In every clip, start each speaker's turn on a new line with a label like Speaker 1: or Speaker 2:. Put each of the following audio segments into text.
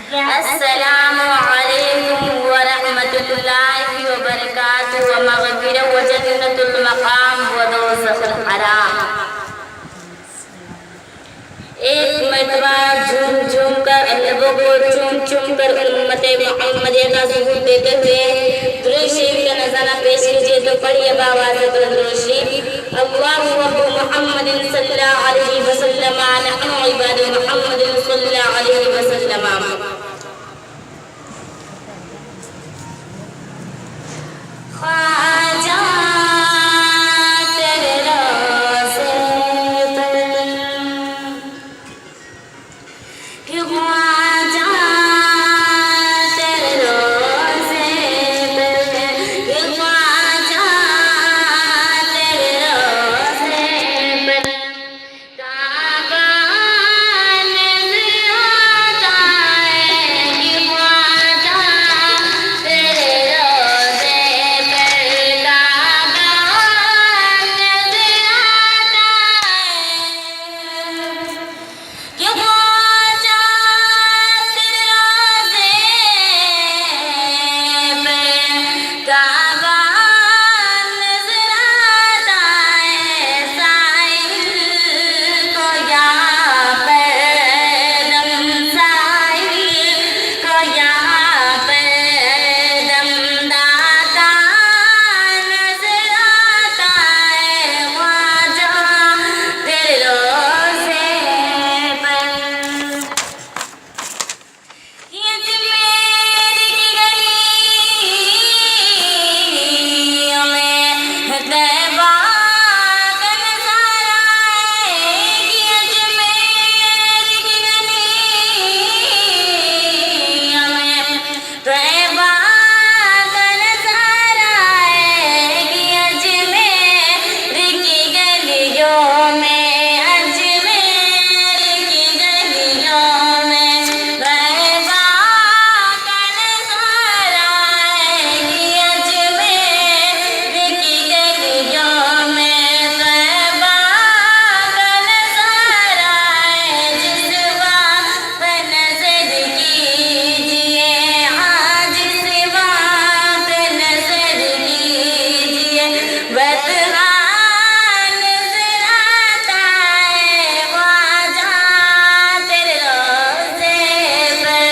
Speaker 1: अस्सलामु अलैकुम व रहमतुल्लाहि व बरकातुहू व मग़फ़िरह व जन्नतुल मक़ाम व दोज़ख़ुल हराम। एक मरतबा झूम झूम कर अल्लाह को चूम चूम कर उम्मते मुहम्मदिया का सबूत देते हुए दुरूद शरीफ का नज़ारा पेश कीजिए। तो पढ़िए बावाज़ दुरूद शरीफ। अल्लाहु रब्बु मुहम्मदिन सल्लल्लाहु अलैहि वसल्लम नहनु इबादु मुहम्मदिन सल्लल्लाहु अलैहि वसल्लम। ख्वाजा तेरे रोज़े पर कि ख्वाजा तेरे रोज़े पर कि ख्वाजा तेरे रोज़े पर काबा नज़र आता है कि ख्वाजा तेरे रोज़े पर काबा नज़र आता है कि ख्वाजा तेरे रोज़े पर काबा नज़र आता है। साहिल को यहाँ पर साहिल को यहाँ पर जमदाता नज़र आता है। ख्वाजा तेरे रोज़े पर ये अजमेर की गलियों में तैबा का नज़ारा है कि अजमेर की गलियों में तैबा का नज़ारा है कि अजमेर की गलियों में अजमेर की गलियों में तैबा का नज़ारा है कि अजमेर की गलियों में तैबा का नज़ारा है। जिस वक्त नज़र कीजिए जिस वक्त नज़र कीजिए बतहा नज़र आता है। ख्वाजा तेरे रोज़े पर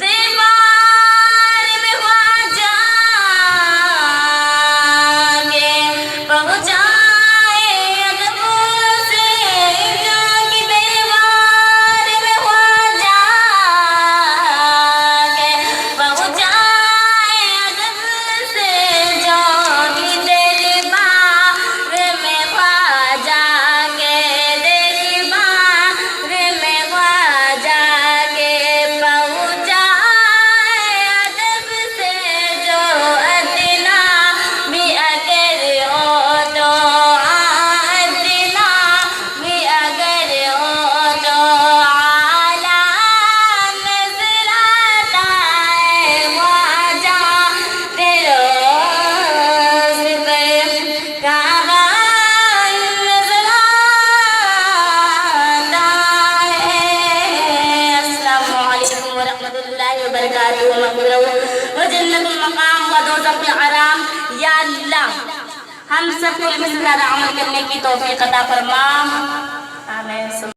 Speaker 1: दीवार में ख्वाजा के पहुँचाए अदबों से कि दीवार में ख्वाजा के पहुँचाए अदब से जो कि दरबार में ख्वाजा के दरबार में ख्वाजा के पहुँचाए अदब से जो अदना भी अगर हो तो अदना भी अगर हो तो आला नज़र आता है। ख्वाजा तेरे रोज़े पर काबा नज़र आता है। अस्सलामु अलैकुम व रहमतुल्लाहि व बरकातुहू व मग़फ़िरह व जन्नतुल मक़ाम व दोज़ख़ुल हराम। या अल्लाह हम सबको इस तरह अमल करने की तौफीक अता फरमा। आमीन।